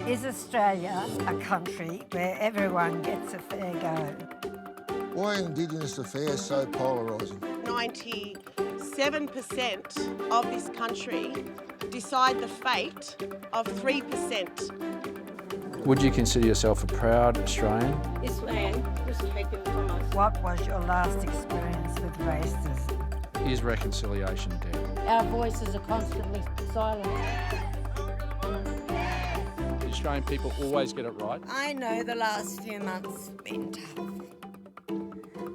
Is Australia a country where everyone gets a fair go? Why are Indigenous affairs so polarising? 97% of this country decide the fate of 3%. Would you consider yourself a proud Australian? This land was taken from us. What was your last experience with racism? Is reconciliation dead? Our voices are constantly silent. The Australian people always get it right. I know the last few months have been tough,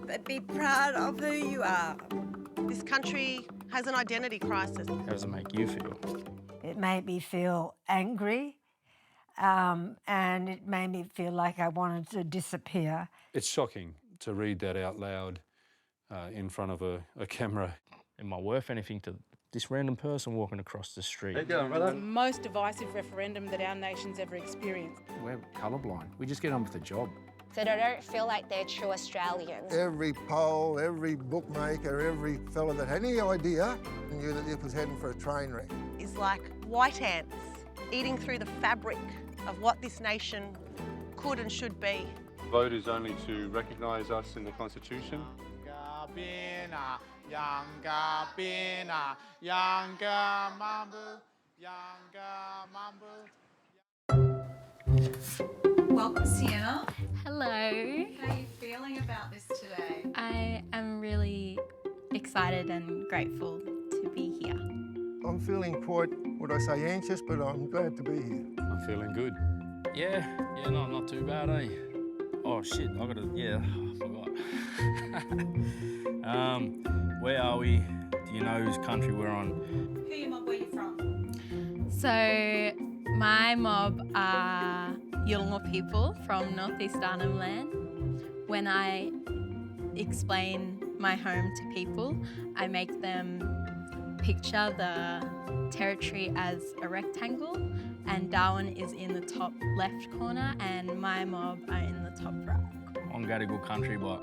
but be proud of who you are. This country has an identity crisis. How does it make you feel? It made me feel angry, and it made me feel like I wanted to disappear. It's shocking to read that out loud in front of a camera. Am I worth anything to this random person walking across the street? How you going, brother? The most divisive referendum that our nation's ever experienced. We're colourblind. We just get on with the job. So they don't feel like they're true Australians. Every poll, every bookmaker, every fella that had any idea knew that it was heading for a train wreck. Is like white ants eating through the fabric of what this nation could and should be. Vote is only to recognise us in the Constitution. Welcome, Sienna. Hello. How are you feeling about this today? I am really excited and grateful to be here. I'm feeling quite, would I say anxious, but I'm glad to be here. I'm feeling good. Yeah, no, not too bad, eh? Oh shit, I forgot. Where are we? Do you know whose country we're on? Who are you, Mob? Where are you from? So, my mob are Yolngu people from Northeast Arnhem Land. When I explain my home to people, I make them picture the territory as a rectangle, and Darwin is in the top left corner and my mob are in the top right. On Gadigal country, but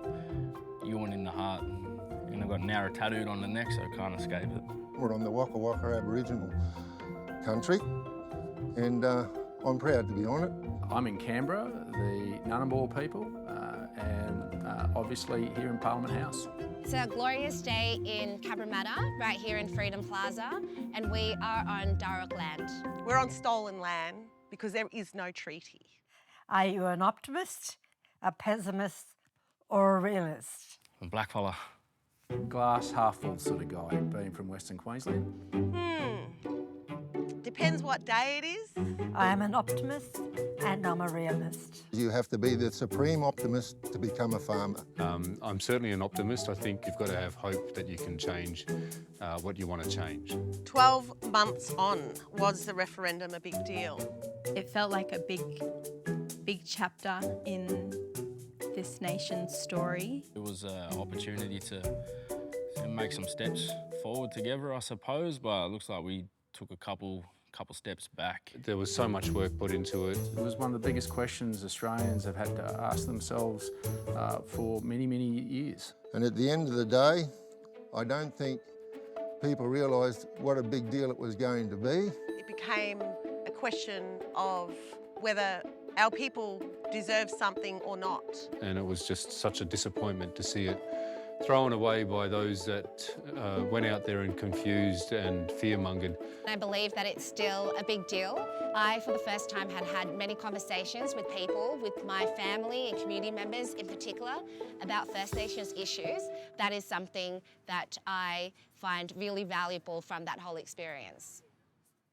Ewan in the heart. And I've got an arrow tattooed on the neck, so I can't escape it. We're on the Waka Waka Aboriginal country, and I'm proud to be on it. I'm in Canberra, the Ngunnawal people, and obviously here in Parliament House. It's a glorious day in Cabramatta, right here in Freedom Plaza, and we are on Darug land. We're on stolen land because there is no treaty. Are you an optimist, a pessimist, or a realist? A black fella. Glass half full sort of guy, being from Western Queensland. Depends what day it is. I am an optimist and I'm a realist. You have to be the supreme optimist to become a farmer. I'm certainly an optimist. I think you've got to have hope that you can change what you want to change. 12 months on, was the referendum a big deal? It felt like a big chapter in this nation's story. It was an opportunity to make some steps forward together, I suppose, but it looks like we took a couple steps back. There was so much work put into it. It was one of the biggest questions Australians have had to ask themselves for many, many years. And at the end of the day, I don't think people realised what a big deal it was going to be. It became a question of whether our people deserve something or not. And it was just such a disappointment to see it thrown away by those that went out there and confused and fear-mongered. I believe that it's still a big deal. I, for the first time, had many conversations with people, with my family and community members in particular, about First Nations issues. That is something that I find really valuable from that whole experience.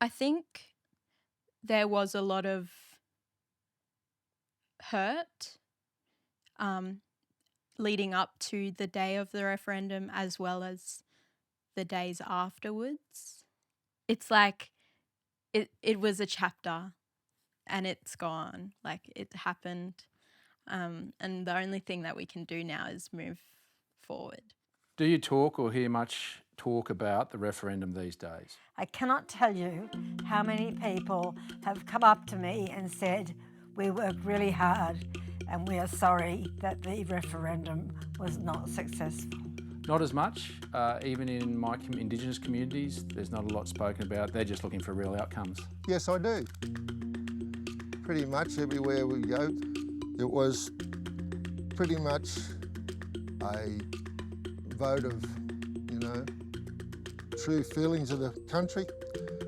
I think there was a lot of hurt leading up to the day of the referendum as well as the days afterwards. It's like it was a chapter and it's gone, like it happened, and the only thing that we can do now is move forward. Do you talk or hear much talk about the referendum these days? I cannot tell you how many people have come up to me and said, we worked really hard and we are sorry that the referendum was not successful. Not as much. Even in my Indigenous communities, there's not a lot spoken about. They're just looking for real outcomes. Yes, I do. pretty much everywhere we go. It was pretty much a vote of, you know, true feelings of the country.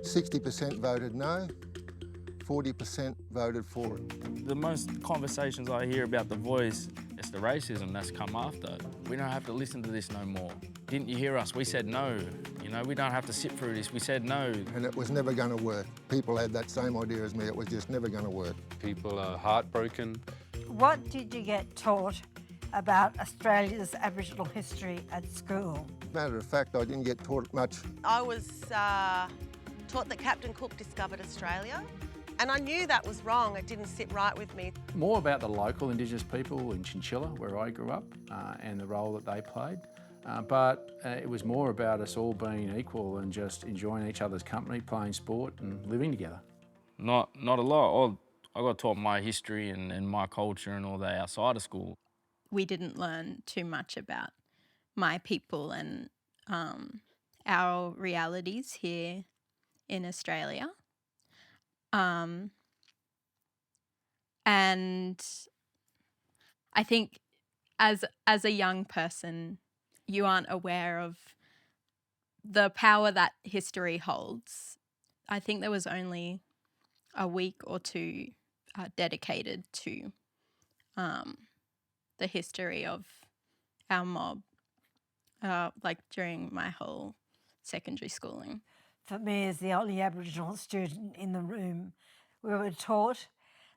60% voted no, 40% voted for it. The most conversations I hear about the voice, it's the racism that's come after. We don't have to listen to this no more. Didn't you hear us? We said no. You know, we don't have to sit through this. We said no. And it was never going to work. People had that same idea as me. It was just never going to work. People are heartbroken. What did you get taught about Australia's Aboriginal history at school? Matter of fact, I didn't get taught much. I was taught that Captain Cook discovered Australia, and I knew that was wrong. It didn't sit right with me. More about the local Indigenous people in Chinchilla, where I grew up, and the role that they played. But it was more about us all being equal and just enjoying each other's company, playing sport and living together. Not a lot. I got taught my history and my culture and all that outside of school. We didn't learn too much about my people and our realities here in Australia. And I think as a young person, you aren't aware of the power that history holds. I think there was only a week or two dedicated to the history of our mob, like during my whole secondary schooling. For me, as the only Aboriginal student in the room, we were taught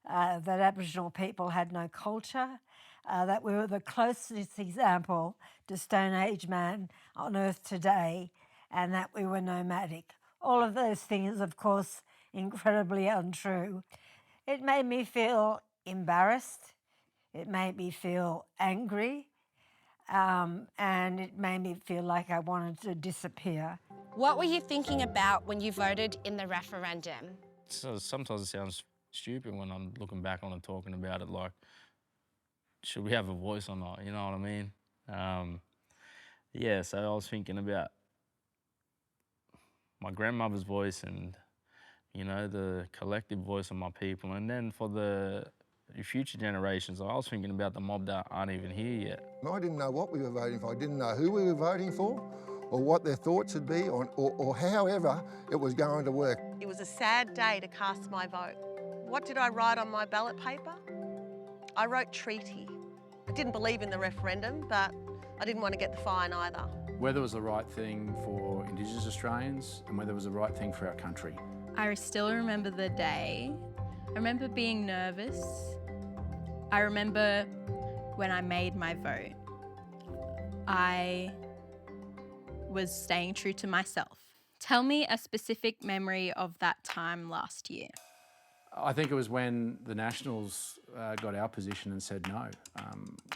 that Aboriginal people had no culture, that we were the closest example to Stone Age man on earth today, and that we were nomadic. All of those things, of course, incredibly untrue. It made me feel embarrassed, it made me feel angry, and it made me feel like I wanted to disappear. What were you thinking about when you voted in the referendum? So sometimes it sounds stupid when I'm looking back on and talking about it, like, should we have a voice or not, you know what I mean? Yeah, so I was thinking about my grandmother's voice and, you know, the collective voice of my people. And then for the future generations, I was thinking about the mob that aren't even here yet. I didn't know what we were voting for. I didn't know who we were voting for or what their thoughts would be or however it was going to work. It was a sad day to cast my vote. What did I write on my ballot paper? I wrote treaty. I didn't believe in the referendum, but I didn't want to get the fine either. Whether it was the right thing for Indigenous Australians and whether it was the right thing for our country. I still remember the day. I remember being nervous. I remember when I made my vote, I was staying true to myself. Tell me a specific memory of that time last year. I think it was when the Nationals got our position and said no.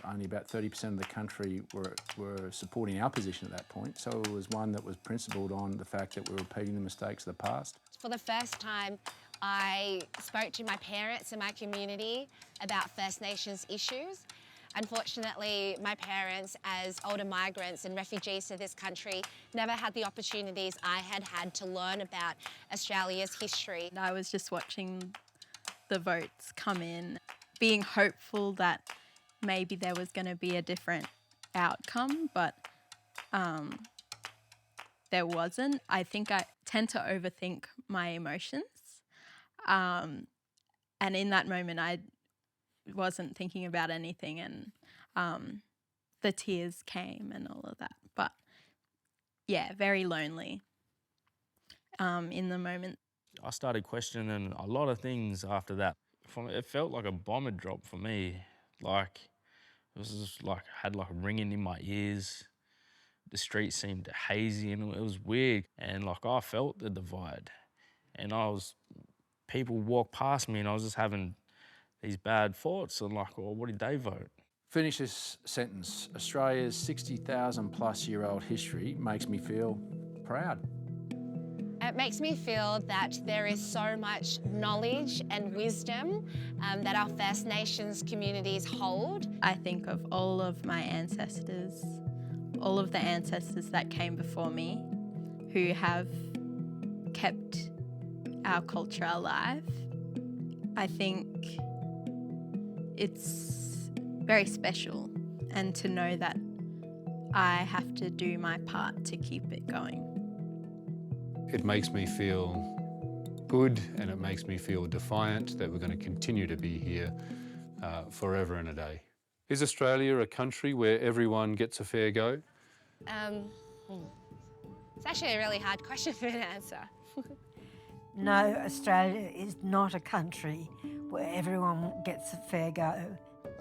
Only about 30% of the country were supporting our position at that point. So it was one that was principled on the fact that we were repeating the mistakes of the past. For the first time, I spoke to my parents and my community about First Nations issues. Unfortunately, my parents, as older migrants and refugees to this country, never had the opportunities I had had to learn about Australia's history. I was just watching the votes come in, being hopeful that maybe there was going to be a different outcome, but there wasn't. I think I tend to overthink my emotions. And in that moment, I wasn't thinking about anything, and the tears came and all of that. But yeah, very lonely in the moment. I started questioning a lot of things after that. It felt like a bomb had dropped for me. Like, it was just like, I had like a ringing in my ears. The street seemed hazy and it was weird. And like, I felt the divide. And people walked past me and I was just having these bad thoughts and like, well, what did they vote? Finish this sentence. Australia's 60,000 plus year old history makes me feel proud. It makes me feel that there is so much knowledge and wisdom that our First Nations communities hold. I think of all of my ancestors, all of the ancestors that came before me who have kept our culture alive. I think it's very special, and to know that I have to do my part to keep it going. It makes me feel good, and it makes me feel defiant that we're going to continue to be here forever and a day. Is Australia a country where everyone gets a fair go? It's actually a really hard question for me to answer. No, Australia is not a country where everyone gets a fair go.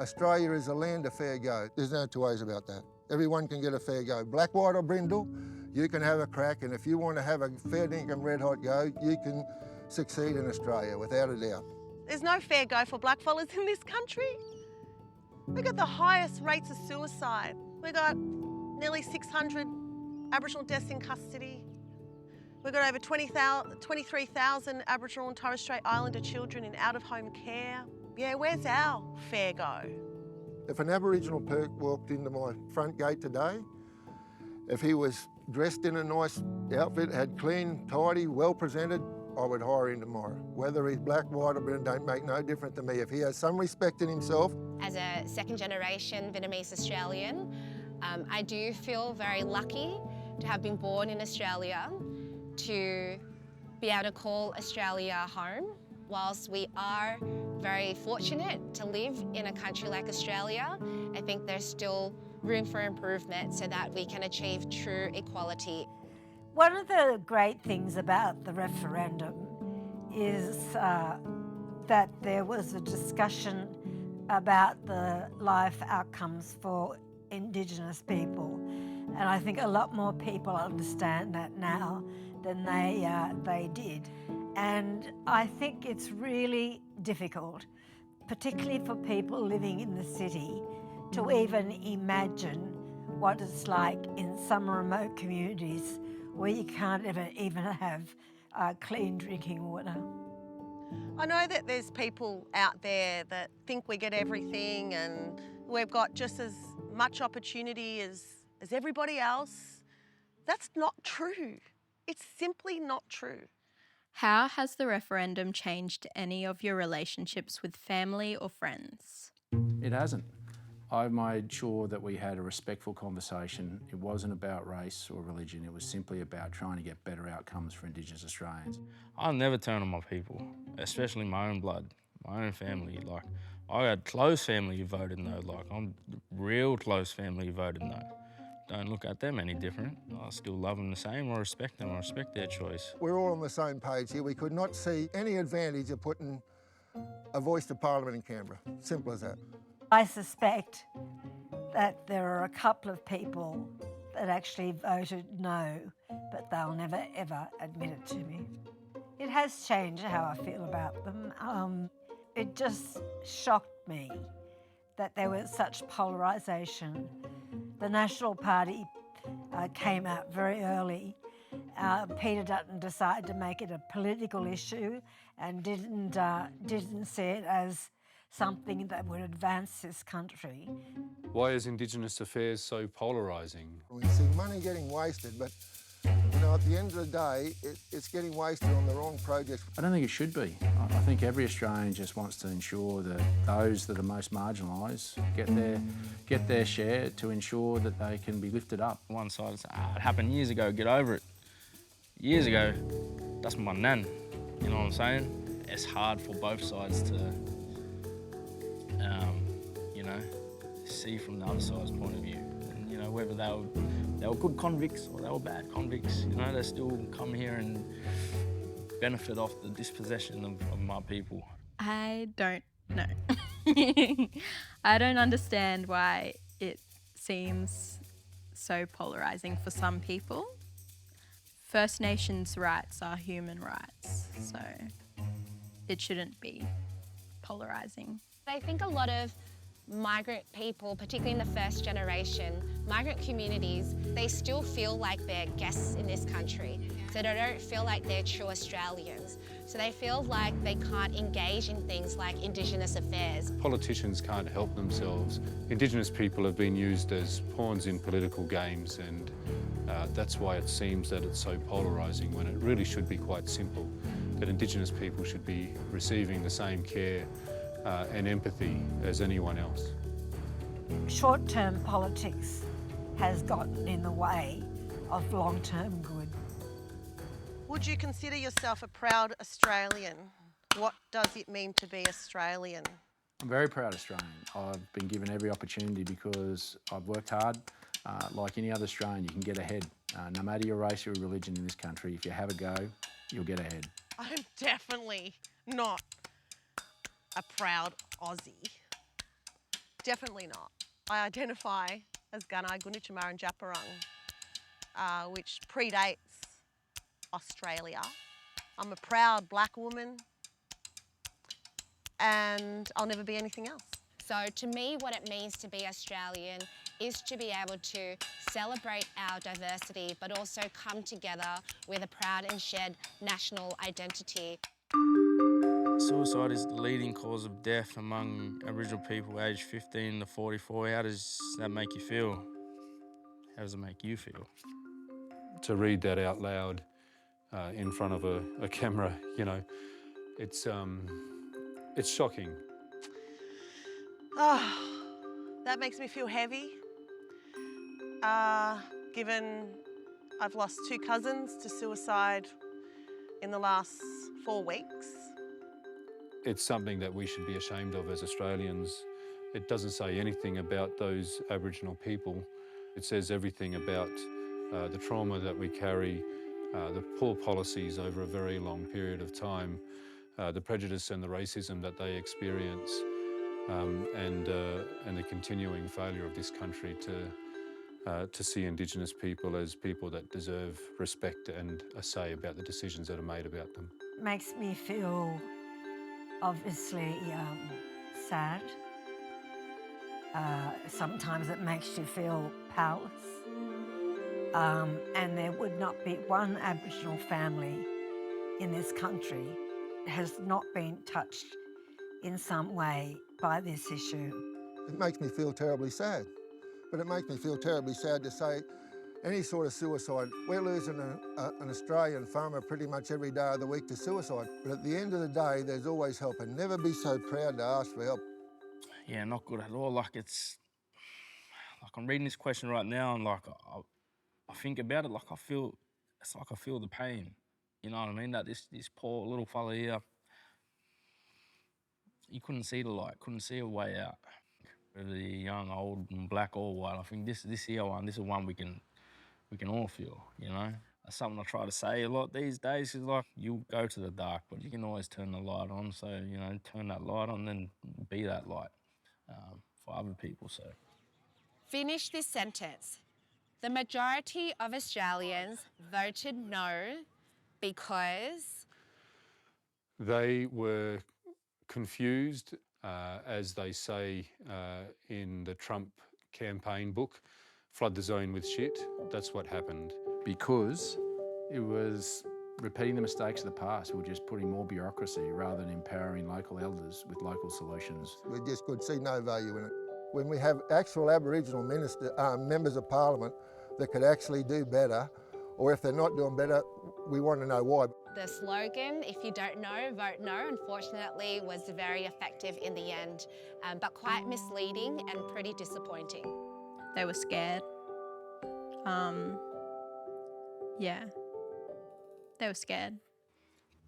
Australia is a land of fair go. There's no two ways about that. Everyone can get a fair go. Black, white or brindle, you can have a crack, and if you want to have a fair dinkum red hot go, you can succeed in Australia, without a doubt. There's no fair go for blackfellas in this country. We've got the highest rates of suicide. We've got nearly 600 Aboriginal deaths in custody. We've got over 23,000 Aboriginal and Torres Strait Islander children in out-of-home care. Yeah, where's our fair go? If an Aboriginal perk walked into my front gate today, if he was dressed in a nice outfit, had clean, tidy, well presented, I would hire him tomorrow. Whether he's black, white or brown, don't make no difference to me. If he has some respect in himself. As a second-generation Vietnamese Australian, I do feel very lucky to have been born in Australia, to be able to call Australia home. Whilst we are very fortunate to live in a country like Australia, I think there's still room for improvement so that we can achieve true equality. One of the great things about the referendum is that there was a discussion about the life outcomes for Indigenous people, and I think a lot more people understand that now than they did. And I think it's really difficult, particularly for people living in the city, to even imagine what it's like in some remote communities where you can't even have clean drinking water. I know that there's people out there that think we get everything and we've got just as much opportunity as everybody else. That's not true. It's simply not true. How has the referendum changed any of your relationships with family or friends? It hasn't. I made sure that we had a respectful conversation. It wasn't about race or religion. It was simply about trying to get better outcomes for Indigenous Australians. I'll never turn on my people, especially my own blood, my own family. Like, I had close family who voted no. Like, I'm real close family who voted no. Don't look at them any different. I still love them the same. I respect them. I respect their choice. We're all on the same page here. We could not see any advantage of putting a voice to Parliament in Canberra. Simple as that. I suspect that there are a couple of people that actually voted no, but they'll never ever admit it to me. It has changed how I feel about them. It just shocked me that there was such polarisation. The National Party came out very early. Peter Dutton decided to make it a political issue and didn't see it as something that would advance this country. Why is Indigenous affairs so polarising? We see money getting wasted, but you know, at the end of the day, it's getting wasted on the wrong projects. I don't think it should be. I think every Australian just wants to ensure that those that are most marginalised get their share to ensure that they can be lifted up. One side is, it happened years ago, get over it. Years ago, that's my nan, you know what I'm saying? It's hard for both sides to, you know, see from the other side's point of view. And, you know, whether they were good convicts or they were bad convicts, you know, they still come here and benefit off the dispossession of my people. I don't know. I don't understand why it seems so polarising for some people. First Nations rights are human rights, so it shouldn't be polarising. I think a lot of migrant people, particularly in the first generation, migrant communities, they still feel like they're guests in this country. So they don't feel like they're true Australians. So they feel like they can't engage in things like Indigenous affairs. Politicians can't help themselves. Indigenous people have been used as pawns in political games, and that's why it seems that it's so polarising when it really should be quite simple. that Indigenous people should be receiving the same care and empathy as anyone else. Short-term politics has gotten in the way of long-term good. Would you consider yourself a proud Australian? What does it mean to be Australian? I'm very proud Australian. I've been given every opportunity because I've worked hard. Like any other Australian, you can get ahead. No matter your race or religion in this country, if you have a go, you'll get ahead. I'm definitely not a proud Aussie. Definitely not. I identify as Gunai, Gunditjmara and Djaparong, which predates Australia. I'm a proud black woman and I'll never be anything else. So to me, what it means to be Australian is to be able to celebrate our diversity, but also come together with a proud and shared national identity. Suicide is the leading cause of death among Aboriginal people aged 15 to 44. How does that make you feel? How does it make you feel? To read that out loud in front of a camera, you know, it's shocking. Oh, that makes me feel heavy. Given I've lost 2 cousins to suicide in the last 4 weeks. It's something that we should be ashamed of as Australians. It doesn't say anything about those Aboriginal people. It says everything about the trauma that we carry, the poor policies over a very long period of time, the prejudice and the racism that they experience, and the continuing failure of this country to see Indigenous people as people that deserve respect and a say about the decisions that are made about them. It makes me feel obviously sad. Sometimes it makes you feel powerless. And there would not be one Aboriginal family in this country has not been touched in some way by this issue. It makes me feel terribly sad, but it makes me feel terribly sad to say any sort of suicide. We're losing an Australian farmer pretty much every day of the week to suicide, but at the end of the day, there's always help, and never be so proud to ask for help. Yeah, not good at all. Like I'm reading this question right now and like I think about it, like it's like I feel the pain. You know what I mean? That this poor little fella here, he couldn't see the light, couldn't see a way out. Whether you're young, old, and black or white, I think this here one, this is one we can all feel, you know? That's something I try to say a lot these days is like, you go to the dark, but you can always turn the light on. So, you know, turn that light on, then be that light for other people, so. Finish this sentence. The majority of Australians voted no because They were confused, as they say in the Trump campaign book, flood the zone with shit. That's what happened. Because it was repeating the mistakes of the past. We were just putting more bureaucracy rather than empowering local elders with local solutions. We just could see no value in it. When we have actual Aboriginal members of Parliament that could actually do better, or if they're not doing better, we want to know why. the slogan, if you don't know, vote no, unfortunately was very effective in the end, but quite misleading and pretty disappointing. They were scared. Yeah, they were scared.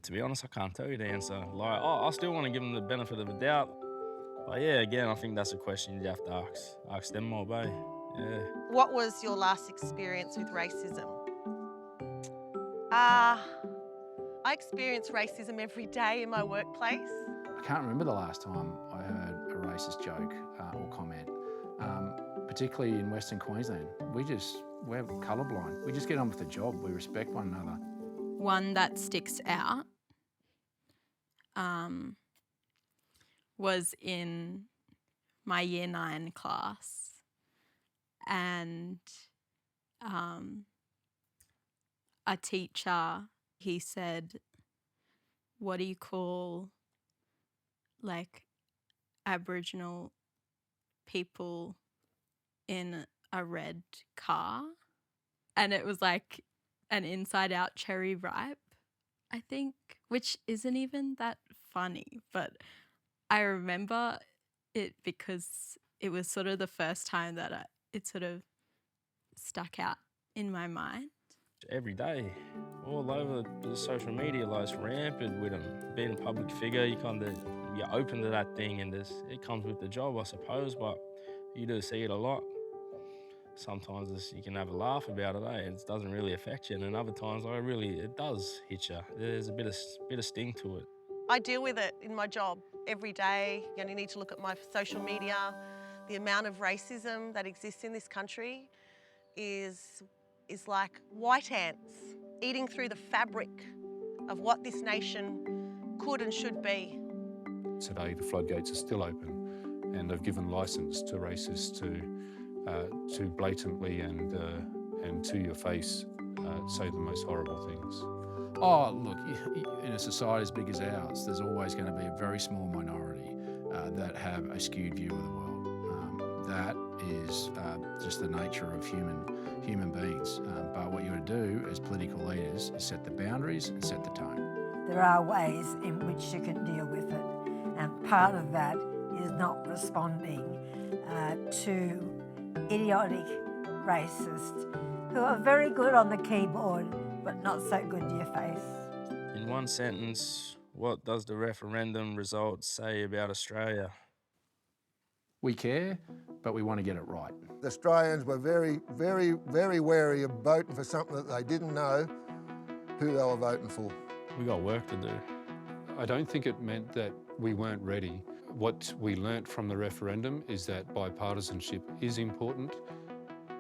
To be honest, I can't tell you the answer. Like, I still want to give them the benefit of the doubt. But yeah, again, I think that's a question you have to ask them more about. Yeah. What was your last experience with racism? I experience racism every day in my workplace. I can't remember the last time I heard a racist joke or comment, particularly in Western Queensland. We're colourblind. We just get on with the job. We respect one another. One that sticks out was in my Year 9 class, and a teacher, he said, what do you call like Aboriginal people in a red car? And it was like an inside out cherry ripe. I think, which isn't even that funny, but I remember it because it was sort of the first time that it sort of stuck out in my mind. Every day, all over the social media, like it's rampant with them. Being a public figure, you're open to that thing, and it comes with the job, I suppose, but you do see it a lot. Sometimes you can have a laugh about it, it doesn't really affect you, and then other times, it does hit you. There's a bit of sting to it. I deal with it in my job every day. You need to look at my social media. The amount of racism that exists in this country is like white ants eating through the fabric of what this nation could and should be. Today, the floodgates are still open, and they've given licence to racists to blatantly and to your face say the most horrible things. Oh, look, in a society as big as ours, there's always going to be a very small minority that have a skewed view of the world. That is just the nature of human beings. But what you got to do as political leaders is set the boundaries and set the tone. There are ways in which you can deal with it, and part of that is not responding to idiotic racists who are very good on the keyboard but not so good to your face. In one sentence, what does the referendum result say about Australia? We care, but we want to get it right. The Australians were very, very, very wary of voting for something that they didn't know who they were voting for. We got work to do. I don't think it meant that we weren't ready. What we learnt from the referendum is that bipartisanship is important.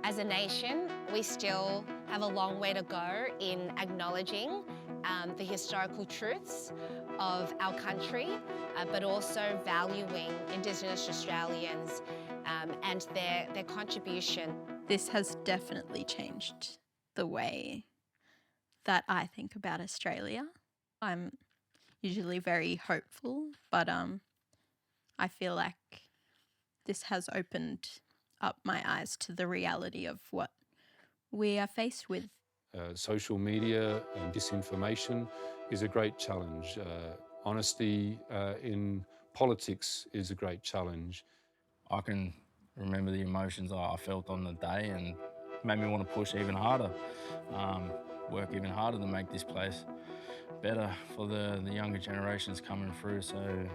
As a nation, we still have a long way to go in acknowledging the historical truths of our country, but also valuing Indigenous Australians and their contribution. This has definitely changed the way that I think about Australia. I'm usually very hopeful, but I feel like this has opened up my eyes to the reality of what we are faced with. Social media and disinformation is a great challenge. Honesty in politics is a great challenge. I can remember the emotions I felt on the day, and it made me want to push even harder, work even harder to make this place better for the younger generations coming through. So,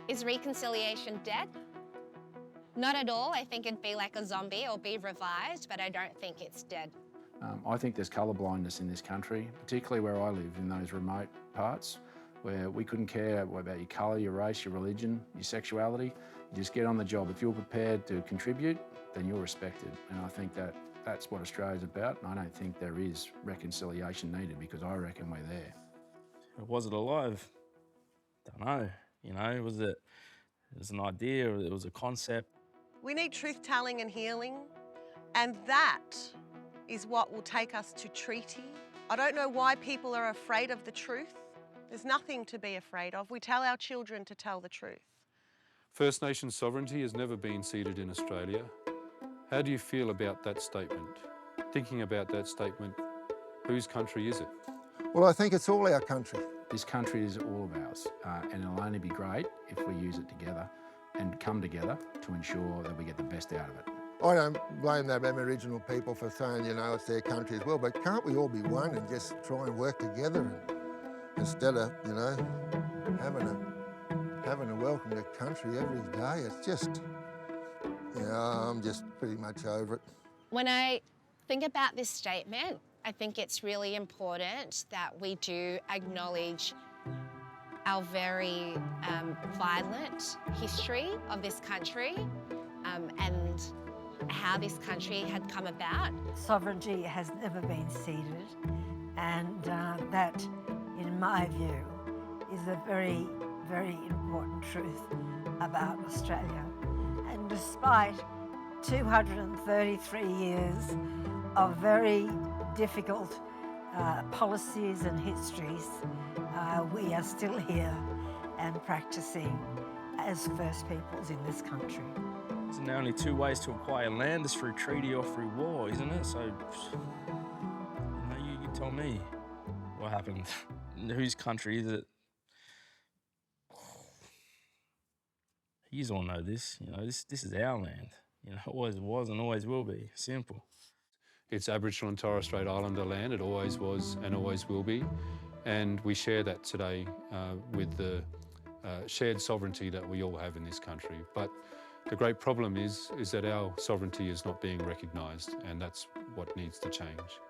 is reconciliation dead? Not at all. I think it'd be like a zombie or be revived, but I don't think it's dead. I think there's colour blindness in this country, particularly where I live, in those remote parts, where we couldn't care about your colour, your race, your religion, your sexuality. You just get on the job. If you're prepared to contribute, then you're respected. And I think that's what Australia's about, and I don't think there is reconciliation needed, because I reckon we're there. Was it alive? Don't know. Was it an idea, or it was a concept? We need truth-telling and healing, and that is what will take us to treaty. I don't know why people are afraid of the truth. There's nothing to be afraid of. We tell our children to tell the truth. First Nation sovereignty has never been ceded in Australia. How do you feel about that statement? Thinking about that statement, whose country is it? Well, I think it's all our country. This country is all of ours, and it'll only be great if we use it together and come together to ensure that we get the best out of it. I don't blame the Aboriginal people for saying, it's their country as well, but can't we all be one and just try and work together instead of, having a welcome to country every day? It's just, I'm just pretty much over it. When I think about this statement, I think it's really important that we do acknowledge our very violent history of this country and how this country had come about. Sovereignty has never been ceded, and that, in my view, is a very, very important truth about Australia. And despite 233 years of very difficult policies and histories, we are still here and practicing as First Peoples in this country. Isn't there only two ways to acquire land? Is through treaty or through war, isn't it? So, you tell me what happened. whose country is it? You all know this. You know, this is our land. You know, it always was and always will be. Simple. It's Aboriginal and Torres Strait Islander land. It always was and always will be. And we share that today with the shared sovereignty that we all have in this country. But the great problem is that our sovereignty is not being recognised, and that's what needs to change.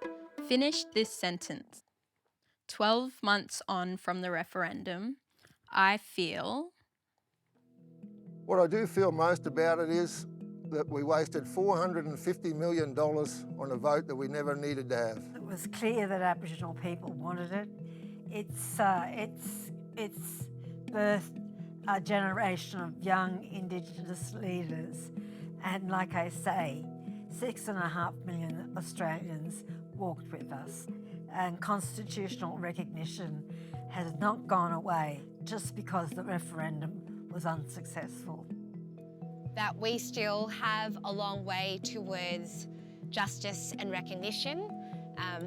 Finish this sentence. 12 months on from the referendum, I feel... What I do feel most about it is that we wasted $450 million on a vote that we never needed to have. It was clear that Aboriginal people wanted it. It's birthed a generation of young Indigenous leaders, and like I say, 6.5 million Australians walked with us, and constitutional recognition has not gone away just because the referendum was unsuccessful. That we still have a long way towards justice and recognition,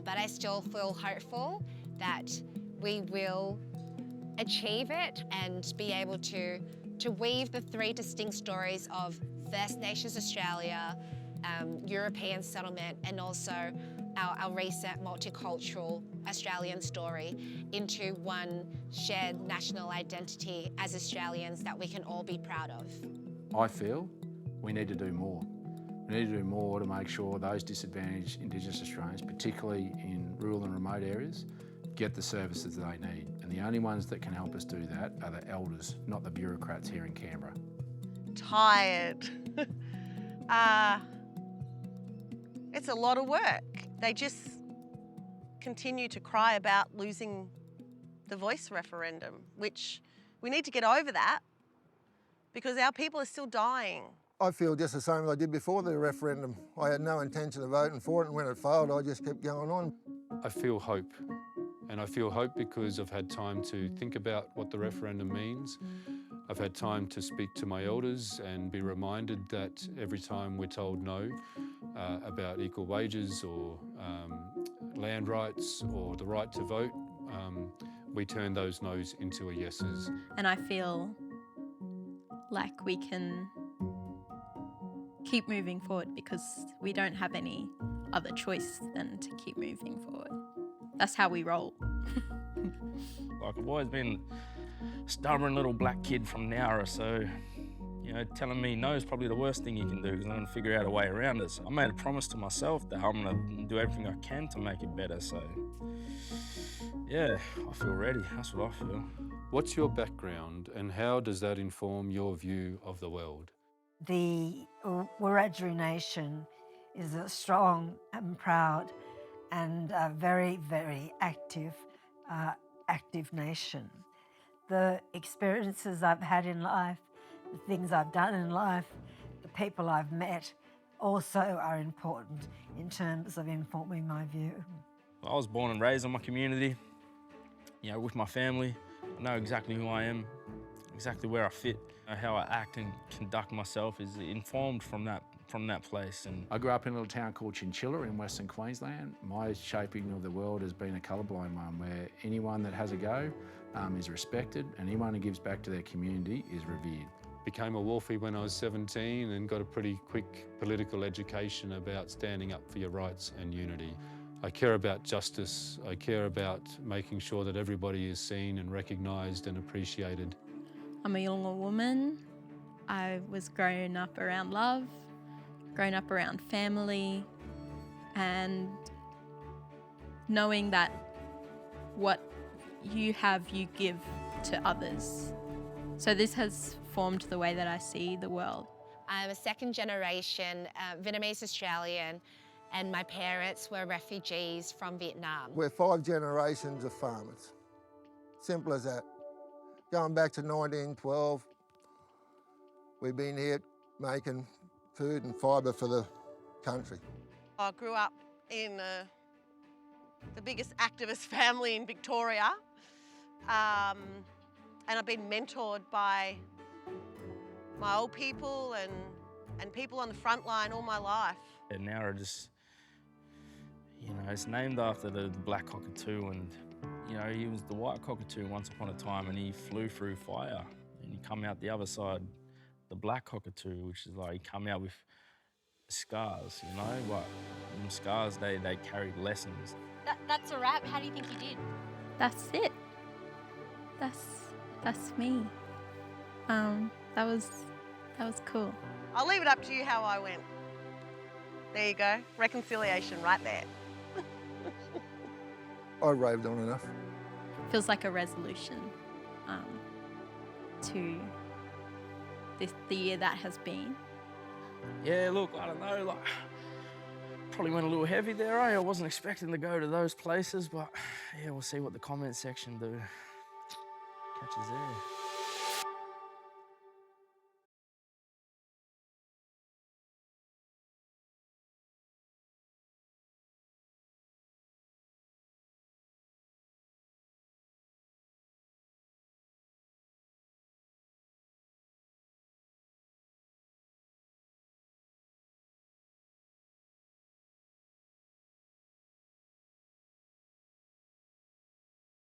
but I still feel hopeful that we will achieve it and be able to weave the three distinct stories of First Nations Australia, European settlement, and also our recent multicultural Australian story into one shared national identity as Australians that we can all be proud of. I feel we need to do more. We need to do more to make sure those disadvantaged Indigenous Australians, particularly in rural and remote areas, get the services they need. And the only ones that can help us do that are the elders, not the bureaucrats here in Canberra. Tired. It's a lot of work. They just continue to cry about losing the voice referendum, which we need to get over that because our people are still dying. I feel just the same as I did before the referendum. I had no intention of voting for it, and when it failed, I just kept going on. I feel hope. And I feel hope because I've had time to think about what the referendum means. I've had time to speak to my elders and be reminded that every time we're told no about equal wages or land rights or the right to vote, we turn those no's into a yeses. And I feel like we can keep moving forward because we don't have any other choice than to keep moving forward. That's how we roll. Like, I've always been a stubborn little black kid from Nowra, so, you know, telling me no is probably the worst thing you can do because I'm going to figure out a way around it. So I made a promise to myself that I'm going to do everything I can to make it better, so, yeah, I feel ready. That's what I feel. What's your background and how does that inform your view of the world? The Wiradjuri Nation is a strong and proud and a very, very active nation. The experiences I've had in life, the things I've done in life, the people I've met also are important in terms of informing my view. I was born and raised in my community, you know, with my family. I know exactly who I am, exactly where I fit. How I act and conduct myself is informed from that place. And I grew up in a little town called Chinchilla in Western Queensland. My shaping of the world has been a colourblind one where anyone that has a go is respected and anyone who gives back to their community is revered. Became a wolfie when I was 17 and got a pretty quick political education about standing up for your rights and unity. I care about justice. I care about making sure that everybody is seen and recognised and appreciated. I'm a Yolngu woman. I was grown up around love, grown up around family, and knowing that what you have, you give to others. So this has formed the way that I see the world. I'm a second generation Vietnamese Australian, and my parents were refugees from Vietnam. We're 5 generations of farmers. Simple as that. Going back to 1912, we've been here making food and fibre for the country. I grew up in the biggest activist family in Victoria, and I've been mentored by my old people and people on the front line all my life. And Nowra just, you know, it's named after the black cockatoo, and You know, he was the white cockatoo once upon a time and he flew through fire. And he come out the other side, the black cockatoo, which is like he come out with scars, you know? Like, them scars, they carried lessons. That's a wrap. How do you think you did? That's it. That's me. That was cool. I'll leave it up to you how I went. There you go. Reconciliation right there. I raved on enough. Feels like a resolution to the year that has been. Yeah, look, I don't know, like, probably went a little heavy there, eh? I wasn't expecting to go to those places, but yeah, we'll see what the comment section do. Catch us there.